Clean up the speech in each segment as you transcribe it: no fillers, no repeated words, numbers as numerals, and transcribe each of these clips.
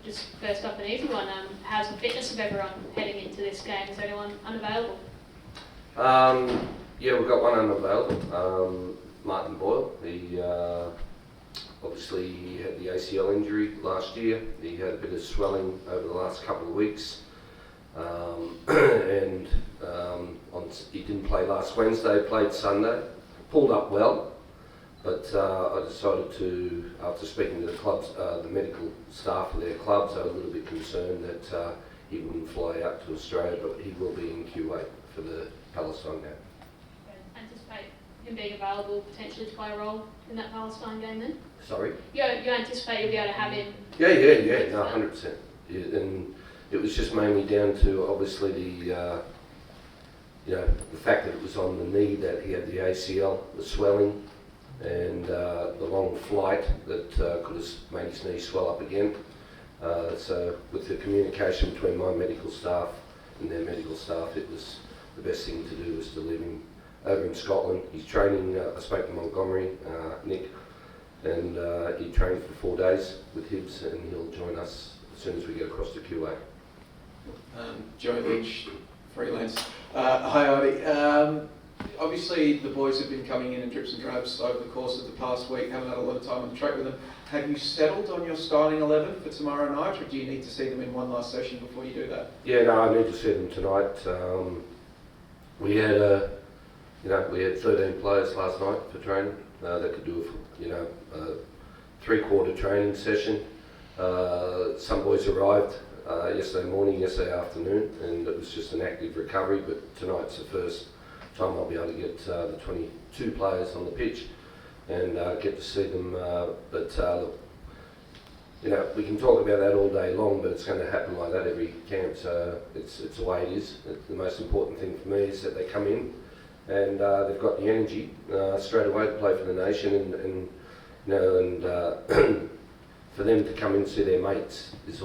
just first up an easy one. How's the fitness of everyone heading into this game? Is anyone unavailable? Yeah, we've got one unavailable. Martin Boyle. He obviously he had the ACL injury last year. He had a bit of swelling over the last couple of weeks, and he didn't play last Wednesday. Played Sunday. Pulled up well. But I decided to, after speaking to the clubs, the medical staff of their clubs, I was a little bit concerned that he wouldn't fly out to Australia, but he will be in Kuwait for the Palestine game. Anticipate him being available potentially to play a role in that Palestine game then? Sorry? You anticipate you'll be able to have him? Yeah, no, 100%. Yeah, and it was just mainly down to obviously the fact that it was on the knee, that he had the ACL, the swelling, and the long flight that could have made his knee swell up again. So with the communication between my medical staff and their medical staff, it was the best thing to do was to leave him over in Scotland. He's training, I spoke to Montgomery, Nick, and he trained for 4 days with Hibs, and he'll join us as soon as we get across to Kuwait. Joe Lynch, freelance. Hi Artie. Obviously the boys have been coming in drips and drabs over the course of the past week, haven't had a lot of time on the track with them. Have you settled on your starting 11 for tomorrow night, or do you need to see them in one last session before you do that? Yeah, no, I need to see them tonight. We had we had 13 players last night for training that could do a three-quarter training session. Some boys arrived yesterday morning, yesterday afternoon, and it was just an active recovery, but tonight's the first time I'll be able to get the 22 players on the pitch and get to see them. Look, we can talk about that all day long, but it's going to happen like that every camp. So it's the way it is. The most important thing for me is that they come in and they've got the energy straight away to play for the nation, and for them to come in and see their mates is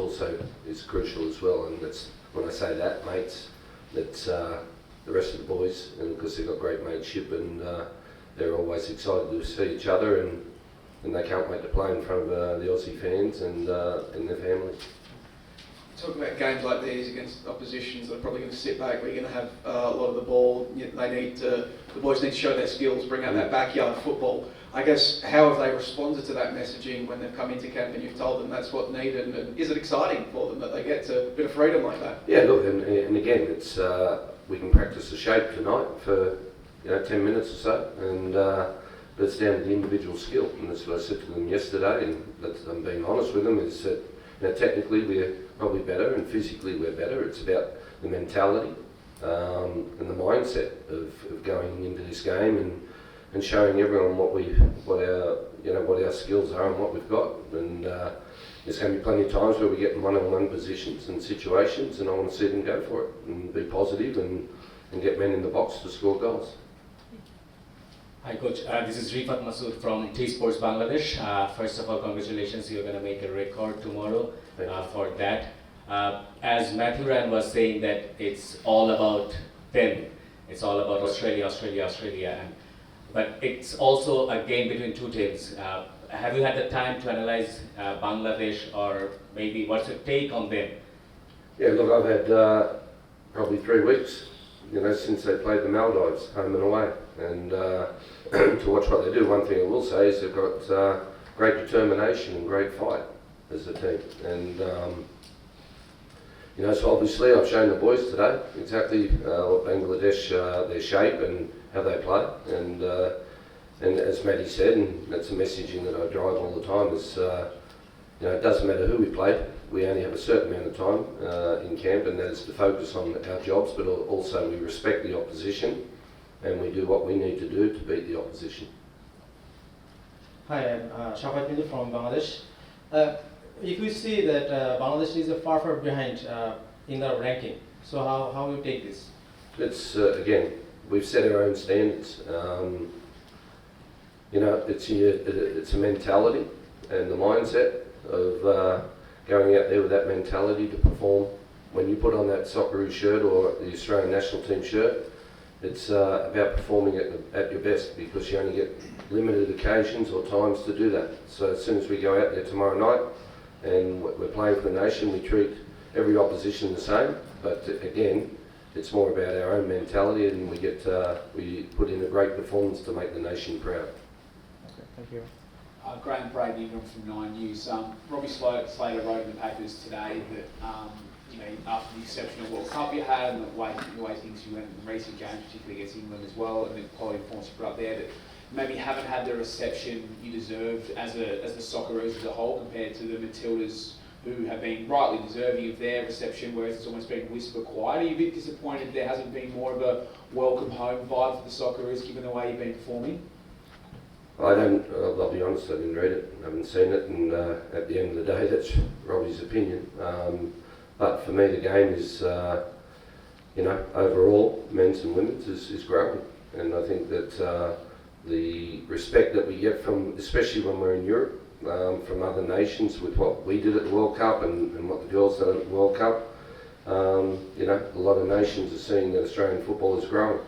crucial as well. And that's when I say that mates, that's the rest of the boys, and because they've got great mateship, and they're always excited to see each other, and they can't wait to play in front of the Aussie fans and their families. Talk about games like these against oppositions that are probably going to sit back, where you're going to have a lot of the ball. The boys need to show their skills, bring out that backyard football. I guess, how have they responded to that messaging when they've come into camp and you've told them that's what's needed? And is it exciting for them that they get a bit of freedom like that? Yeah, look, and again, it's we can practice the shape tonight for 10 minutes or so, and but it's down to the individual skill, and that's what I said to them yesterday, and I'm being honest with them, is that technically we're probably better and physically we're better. It's about the mentality and the mindset of going into this game and showing everyone what our skills are and what we've got. And there's going to be plenty of times where we get in one-on-one positions and situations, and I want to see them go for it and be positive and get men in the box to score goals. Hi Coach, this is Rifat Masood from T Sports Bangladesh. First of all, congratulations, you're going to make a record tomorrow for that. As Matthew Ryan was saying, that it's all about them. It's all about Australia, but it's also a game between two teams. Have you had the time to analyze Bangladesh, or maybe what's your take on them? Yeah, look, I've had probably 3 weeks, since they played the Maldives, home and away, and to watch what they do. One thing I will say is they've got great determination and great fight as a team, and so obviously I've shown the boys today exactly what Bangladesh, their shape and how they play, and as Matty said, and that's a messaging that I drive all the time, is it doesn't matter who we play, we only have a certain amount of time in camp, and that is to focus on our jobs, but also we respect the opposition and we do what we need to do to beat the opposition. Hi, I'm Shafat Bindu from Bangladesh. If we see that Bangladesh is far behind in the ranking, so how you take this? It's again, we've set our own standards. It's a mentality and the mindset of going out there with that mentality to perform. When you put on that Socceroos shirt or the Australian national team shirt, it's about performing at your best, because you only get limited occasions or times to do that. So as soon as we go out there tomorrow night, and we're playing for the nation. We treat every opposition the same, but again, it's more about our own mentality, and we put in a great performance to make the nation proud. Okay, thank you. Graham Brady Ingram from Nine News. Robbie Slater wrote in the papers today that after the exceptional World Cup you had and the way things you went in recent games, particularly against England as well, and the quality of performance you put up there, that maybe haven't had the reception you deserved as the Socceroos as a whole compared to the Matildas, who have been rightly deserving of their reception, whereas it's almost been whisper quiet. Are you a bit disappointed there hasn't been more of a welcome home vibe for the Socceroos given the way you've been performing? I'll be honest, I didn't read it, I haven't seen it, and at the end of the day, that's Robbie's opinion. But for me, the game is, overall, men's and women's is growing. And I think that the respect that we get from, especially when we're in Europe, from other nations with what we did at the World Cup and what the girls did at the World Cup, a lot of nations are seeing that Australian football is growing.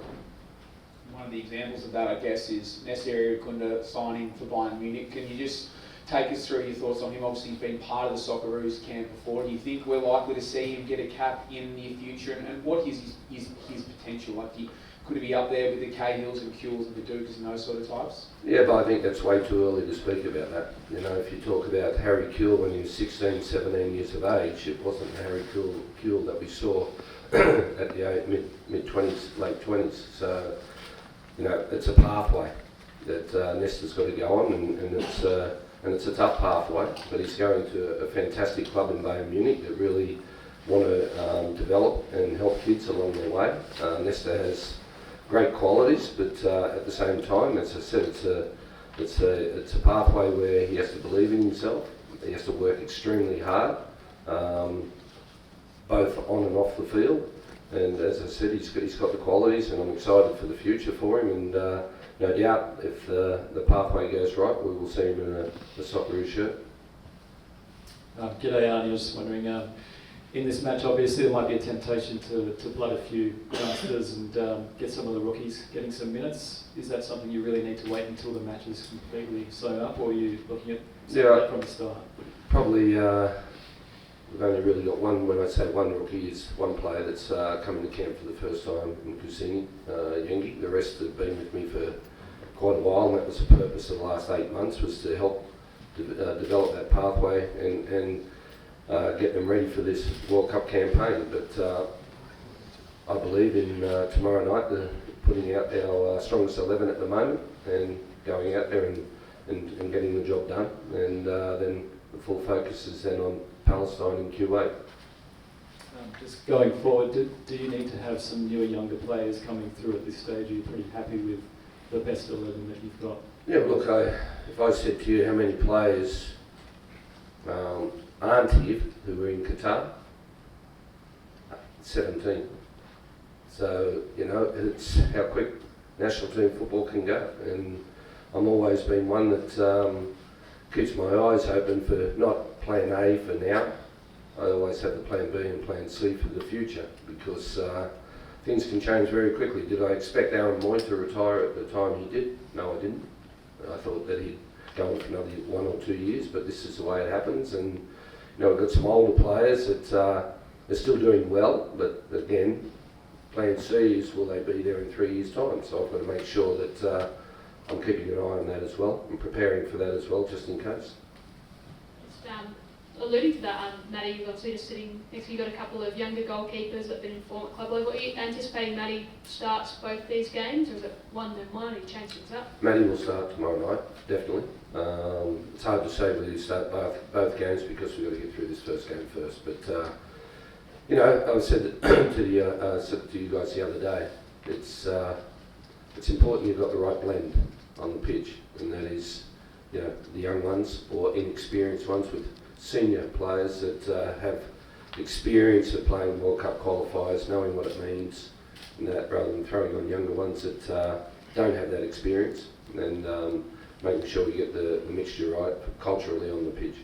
One of the examples of that, I guess, is Nesiri Kunda signing for Bayern Munich. Can you just take us through your thoughts on him? Obviously, he's been part of the Socceroos camp before. Do you think we're likely to see him get a cap in the near future? And what is his potential? Like, could he be up there with the Cahills and Kuehls and the Dukas and those sort of types? Yeah, but I think that's way too early to speak about that. If you talk about Harry Kuehl when he was 16, 17 years of age, it wasn't the Harry Kuehl that we saw at the mid-20s, late 20s. So, it's a pathway that Nesta's got to go on, and it's a tough pathway, but he's going to a fantastic club in Bayern Munich that really want to develop and help kids along their way. Nesta has great qualities, but at the same time, as I said, it's a pathway where he has to believe in himself. He has to work extremely hard, both on and off the field. And as I said, he's got the qualities, and I'm excited for the future for him. And no doubt, if the pathway goes right, we will see him in a Socceroos shirt. G'day, Arnie. I was just wondering, in this match, obviously, there might be a temptation to blood a few youngsters and get some of the rookies getting some minutes. Is that something you really need to wait until the match is completely sewn up, or are you looking at that from the start? Probably. We've only really got one. When I say one rookie, is one player that's coming to camp for the first time in Kusini, Yengi. The rest have been with me for quite a while, and that was the purpose of the last 8 months, was to help develop that pathway and get them ready for this World Cup campaign. But I believe in tomorrow night, putting out our strongest 11 at the moment and going out there and getting the job done. And then the full focus is then on Palestine and Kuwait. Just going forward, do you need to have some newer, younger players coming through at this stage? Are you pretty happy with the best 11 that you've got? Yeah, look, if I said to you how many players aren't here who were in Qatar, 17. So, it's how quick national team football can go. And I'm always been one that keeps my eyes open for not plan A for now. I always have the plan B and plan C for the future, because things can change very quickly. Did I expect Aaron Moy to retire at the time he did? No, I didn't. I thought that he'd go on for another 1 or 2 years, but this is the way it happens. And we've got some older players that are still doing well, but again, plan C is, will they be there in 3 years' time? So I've got to make sure that I'm keeping an eye on that as well and preparing for that as well, just in case. Alluding to that, Matty, you've obviously just sitting next to you, got a couple of younger goalkeepers that have been in form at club level. Are you anticipating Matty starts both these games, or is it one then one, or you change things up? Matty will start tomorrow night, definitely. It's hard to say whether he'll start both games, because we've got to get through this first game first. But, I said to you guys the other day, it's important you've got the right blend on the pitch, and that is, the young ones or inexperienced ones with senior players that have experience of playing World Cup qualifiers, knowing what it means, and that, rather than throwing on younger ones that don't have that experience, and making sure we get the mixture right culturally on the pitch.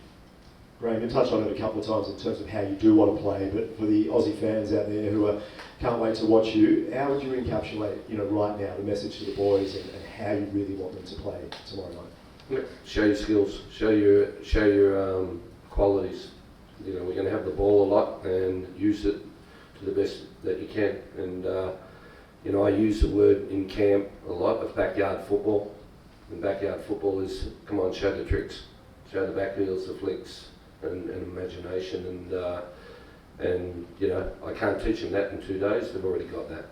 Graham, you touched on it a couple of times in terms of how you do want to play, but for the Aussie fans out there who can't wait to watch you, how would you encapsulate, right now, the message to the boys and how you really want them to play tomorrow night? Show your skills, show your qualities. You know, we're going to have the ball a lot and use it to the best that you can. And you know, I use the word in camp a lot of backyard football. And backyard football is, come on, show the tricks, show the back wheels, the flicks, and imagination. And you know, I can't teach them that in 2 days. They've already got that.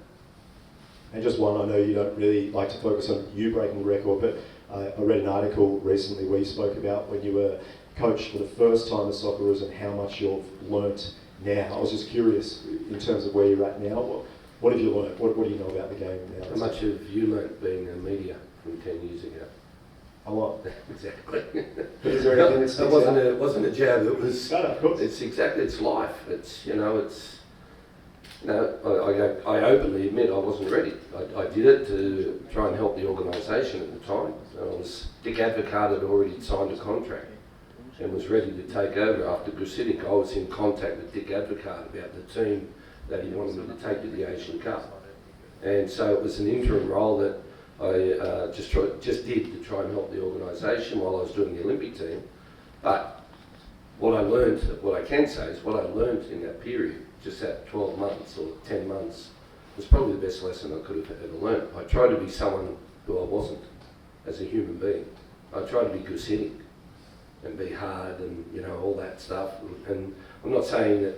And just one, I know you don't really like to focus on you breaking the record, but I read an article recently where you spoke about when you were coached for the first time at Socceroos and how much you've learnt now. I was just curious in terms of where you're at now. What have you learnt? What do you know about the game now? How much have you learnt being in media from 10 years ago? A lot. Exactly. But is there anything that sticks out? It wasn't a jab. It was. No, of course. It's exactly. It's life. It's, you know. It's, you know. I openly admit I wasn't ready. I did it to try and help the organisation at the time. Dick Advocaat had already signed a contract and was ready to take over after Gusidic. I was in contact with Dick Advocaat about the team that he wanted me to take to the Asian Cup, and so it was an interim role that I just did to try and help the organisation while I was doing the Olympic team. But what I can say is what I learned in that period, just that 12 months or 10 months, was probably the best lesson I could have ever learned. I tried to be someone who I wasn't as a human being. I tried to be Gusidic and be hard and, you know, all that stuff. And I'm not saying that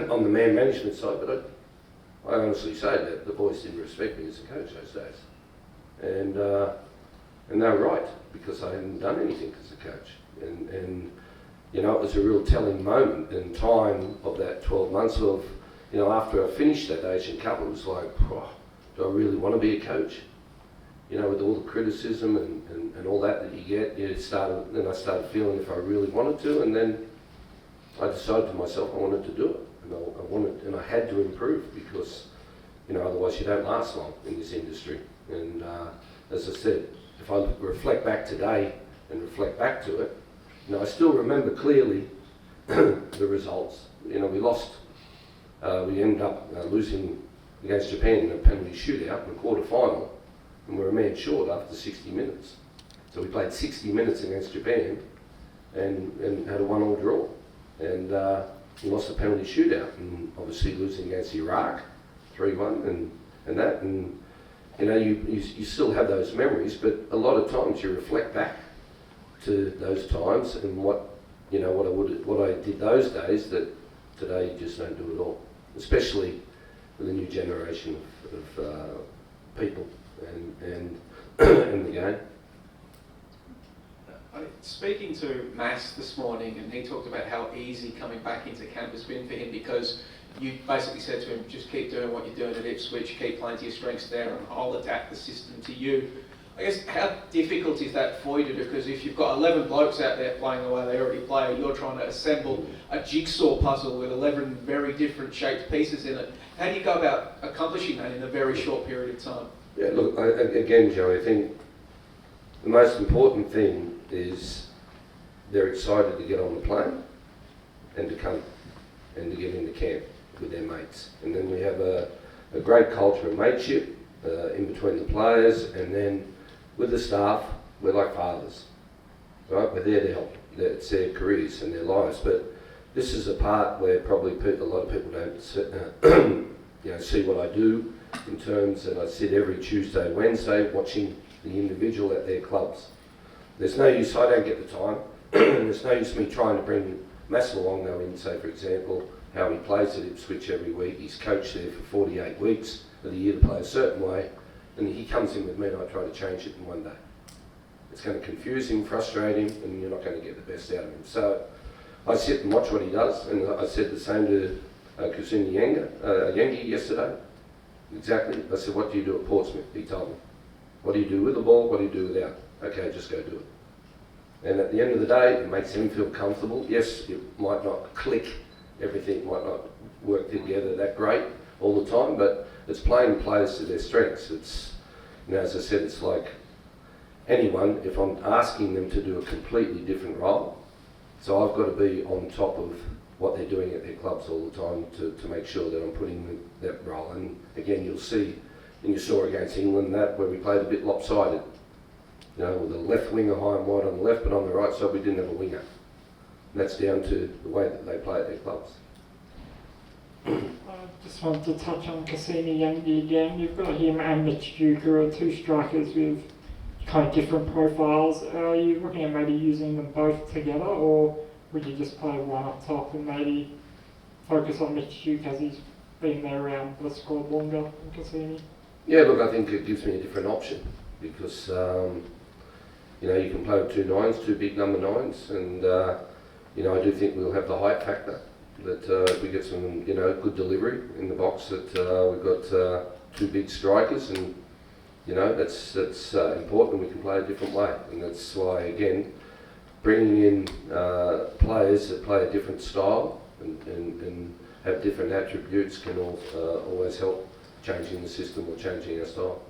on the man management side, but I honestly say that the boys didn't respect me as a coach those days. And they were right, because I hadn't done anything as a coach. And you know, it was a real telling moment in time of that 12 months of, you know, after I finished that Asian Cup, it was like, oh, do I really want to be a coach? You know, with all the criticism and all that you get, then I started feeling if I really wanted to, and then I decided to myself I wanted to do it. And I had to improve, because, you know, otherwise you don't last long in this industry. And as I said, if I reflect back today and reflect back to it, you know, I still remember clearly the results. You know, we lost. We ended up losing against Japan in a penalty shootout in the quarter-final, and we were a man short after 60 minutes. So we played 60 minutes against Japan and had a 1-1 draw. And we lost the penalty shootout, and obviously losing against Iraq 3-1 and that. And you know, you still have those memories, but a lot of times you reflect back to those times and what I did those days that today you just don't do at all, especially with the new generation of people and the game. Speaking to Mass this morning, and he talked about how easy coming back into camp has been for him, because you basically said to him, just keep doing what you're doing at Ipswich, keep playing to your strengths there, and I'll adapt the system to you. I guess, how difficult is that for you to do? Because if you've got 11 blokes out there playing the way they already play, you're trying to assemble a jigsaw puzzle with 11 very different shaped pieces in it. How do you go about accomplishing that in a very short period of time? Yeah, look, again, Joe, I think the most important thing is they're excited to get on the plane and to come and to get into camp with their mates. And then we have a great culture of mateship in between the players, and then with the staff, we're like fathers, right? We're there to help. It's their careers and their lives. But this is a part where probably a lot of people don't see what I do in terms, and I sit every Tuesday, Wednesday watching the individual at their clubs. There's no use, I don't get the time, there's no use me trying to bring Mass along though in, say for example, how he plays at Ipswich every week. He's coached there for 48 weeks of the year to play a certain way, and he comes in with me and I try to change it in one day. It's going to confuse him, frustrate him, and you're not going to get the best out of him. So I sit and watch what he does, and I said the same to Kusini Yengi yesterday. Exactly. I said, what do you do at Portsmouth? He told me. What do you do with the ball? What do you do without? Okay, just go do it. And at the end of the day, it makes him feel comfortable. Yes, it might not click, everything might not work together that great all the time, but it's playing players to their strengths. It's, you know, as I said, it's like anyone, if I'm asking them to do a completely different role, so I've got to be on top of what they're doing at their clubs all the time to make sure that I'm putting that role. And again, you'll see, and you saw against England that where we played a bit lopsided. You know, with the left winger high and wide on the left, but on the right side we didn't have a winger. And that's down to the way that they play at their clubs. I just wanted to touch on Cassini Youngie again. You've got him and Mitch Duke, who are two strikers with kind of different profiles. Are you looking at maybe using them both together, or would you just play one up top and maybe focus on Mitch Duke as he's been there around the squad longer than Cassini? Yeah, look, I think it gives me a different option because, you know, you can play with 2 nines, 2 big number 9s, and, you know, I do think we'll have the height factor. That if we get some, you know, good delivery in the box, that we've got 2 big strikers, and you know that's important. We can play a different way, and that's why again bringing in players that play a different style and have different attributes can always help changing the system or changing our style.